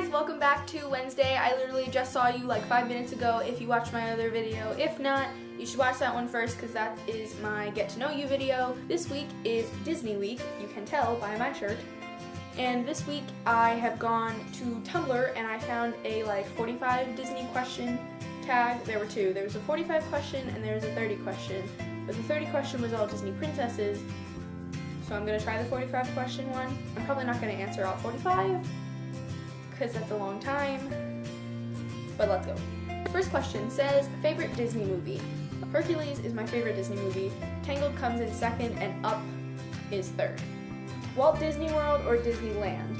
guys, welcome back to Wednesday. I literally just saw you like 5 minutes ago if you watched my other video. If not, you should watch that one first because that is my get to know you video. This week is Disney week, you can tell by my shirt. And this week I have gone to Tumblr and I found a like 45 Disney question tag. There were two. There was a 45 question and there was a 30 question. But the 30 question was all Disney princesses. So I'm going to try the 45 question one. I'm probably not going to answer all 45 because that's a long time. But let's go. First question says, favorite Disney movie? Hercules is my favorite Disney movie. Tangled comes in second and Up is third. Walt Disney World or Disneyland?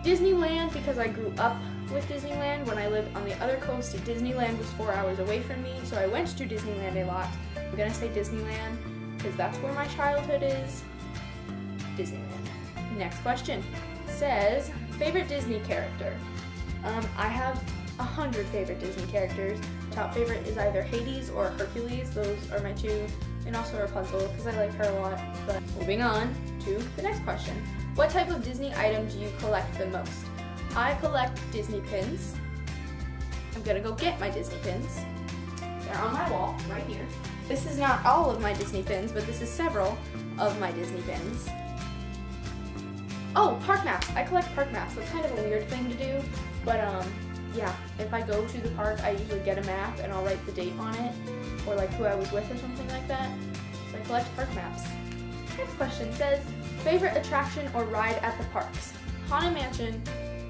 Disneyland because I grew up with Disneyland. When I lived on the other coast, Disneyland was 4 hours away from me, so I went to Disneyland a lot. I'm gonna say Disneyland because that's where my childhood is. Disneyland. Next question says, favorite Disney character? I have 100 favorite Disney characters. Top favorite is either Hades or Hercules. Those are my two. And also Rapunzel because I like her a lot. But moving on to the next question. What type of Disney item do you collect the most? I collect Disney pins. I'm gonna go get my Disney pins. They're on my wall right here. This is not all of my Disney pins, but this is several of my Disney pins. Oh, park maps. I collect park maps. That's kind of a weird thing to do, but yeah, if I go to the park, I usually get a map and I'll write the date on it, or like who I was with or something like that. So I collect park maps. Next question says, favorite attraction or ride at the parks? Haunted Mansion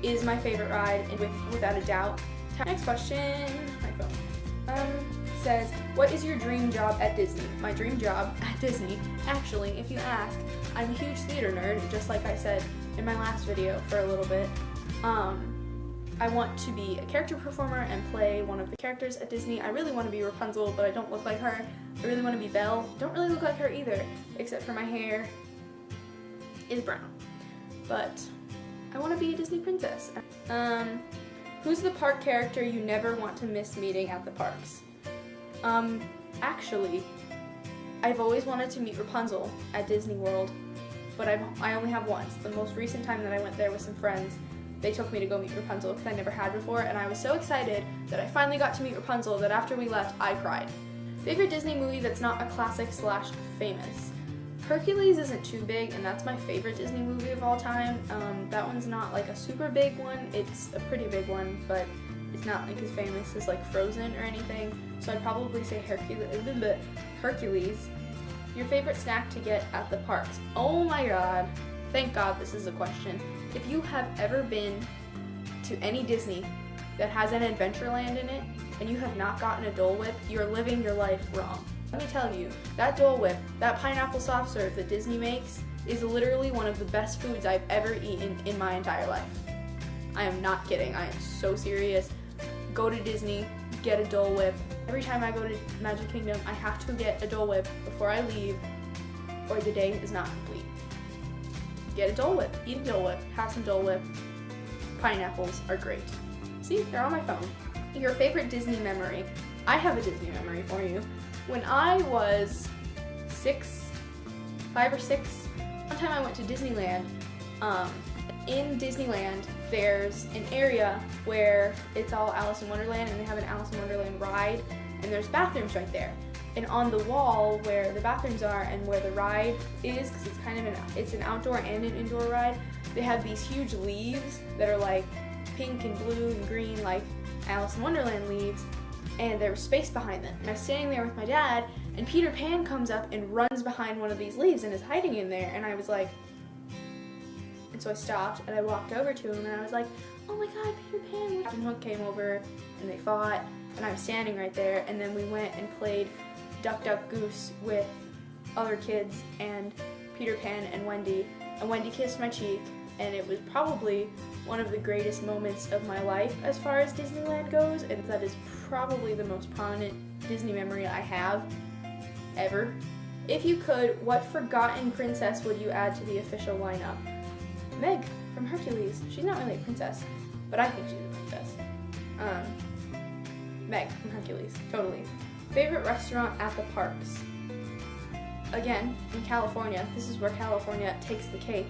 is my favorite ride, and without a doubt. Next question, my phone, says, what is your dream job at Disney? My dream job at Disney, actually, if you ask, I'm a huge theater nerd, just like I said in my last video for a little bit. I want to be a character performer and play one of the characters at Disney. I really want to be Rapunzel, but I don't look like her. I really want to be Belle. Don't really look like her either, except for my hair is brown. But I want to be a Disney princess. Who's the park character you never want to miss meeting at the parks? Actually, I've always wanted to meet Rapunzel at Disney World, but I only have once. The most recent time that I went there with some friends, they took me to go meet Rapunzel because I never had before, and I was so excited that I finally got to meet Rapunzel that after we left, I cried. Favorite Disney movie that's not a classic / famous? Hercules isn't too big, and that's my favorite Disney movie of all time. That one's not like a super big one. It's a pretty big one, but it's not like as famous as like Frozen or anything. So I'd probably say Hercules. Your favorite snack to get at the parks? Oh my god. Thank God this is a question. If you have ever been to any Disney that has an Adventureland in it and you have not gotten a Dole Whip, you're living your life wrong. Let me tell you, that Dole Whip, that pineapple soft serve that Disney makes is literally one of the best foods I've ever eaten in my entire life. I am not kidding. I am so serious. Go to Disney, get a Dole Whip. Every time I go to Magic Kingdom, I have to get a Dole Whip before I leave or the day is not complete. Get a Dole Whip, eat a Dole Whip, have some Dole Whip. Pineapples are great. See, they're on my phone. Your favorite Disney memory? I have a Disney memory for you. When I was 5 or 6, one time I went to Disneyland. In Disneyland, there's an area where it's all Alice in Wonderland, and they have an Alice in Wonderland ride, and there's bathrooms right there. And on the wall where the bathrooms are and where the ride is, because it's kind of it's an outdoor and an indoor ride, they have these huge leaves that are like pink and blue and green, like Alice in Wonderland leaves, and there was space behind them. And I was standing there with my dad, and Peter Pan comes up and runs behind one of these leaves and is hiding in there, and I was like, and so I stopped and I walked over to him and I was like, oh my god, Peter Pan. Captain Hook came over and they fought, and I was standing right there, and then we went and played Duck Duck Goose with other kids and Peter Pan and Wendy kissed my cheek, and it was probably one of the greatest moments of my life as far as Disneyland goes, and that is probably the most prominent Disney memory I have ever. If you could, what forgotten princess would you add to the official lineup? Meg from Hercules. She's not really a princess, but I think she's a princess. Meg from Hercules, totally. Favorite restaurant at the parks? Again, in California, this is where California takes the cake.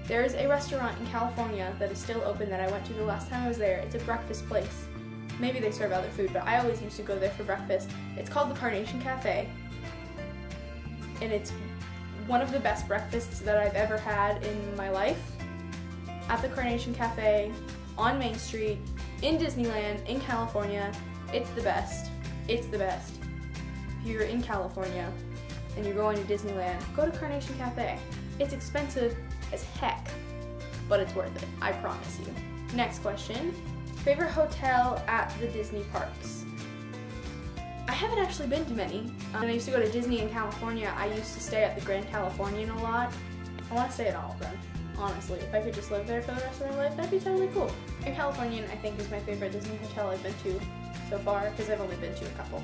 There's a restaurant in California that is still open that I went to the last time I was there. It's a breakfast place. Maybe they serve other food, but I always used to go there for breakfast. It's called the Carnation Cafe, and it's one of the best breakfasts that I've ever had in my life. At the Carnation Cafe on Main Street in Disneyland in California. It's the best. It's the best. If you're in California and you're going to Disneyland, go to Carnation Cafe. It's expensive as heck, but it's worth it, I promise you. Next question. Favorite hotel at the Disney parks? I haven't actually been to many. When I used to go to Disney in California, I used to stay at the Grand Californian a lot. I want to stay at all of them, honestly. If I could just live there for the rest of my life, that'd be totally cool. Grand Californian, I think, is my favorite Disney hotel I've been to so far, because I've only been to a couple.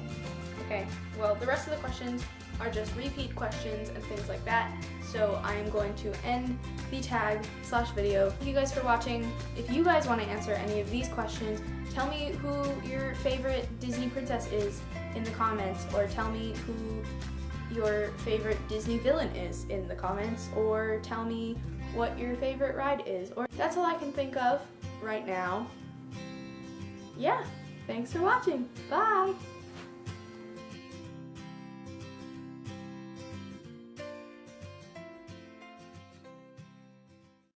Okay, well, the rest of the questions are just repeat questions and things like that, so I'm going to end the tag/video. Thank you guys for watching. If you guys want to answer any of these questions, tell me who your favorite Disney princess is in the comments, or tell me who your favorite Disney villain is in the comments, or tell me what your favorite ride is. Or that's all I can think of right now. Yeah, thanks for watching. Bye!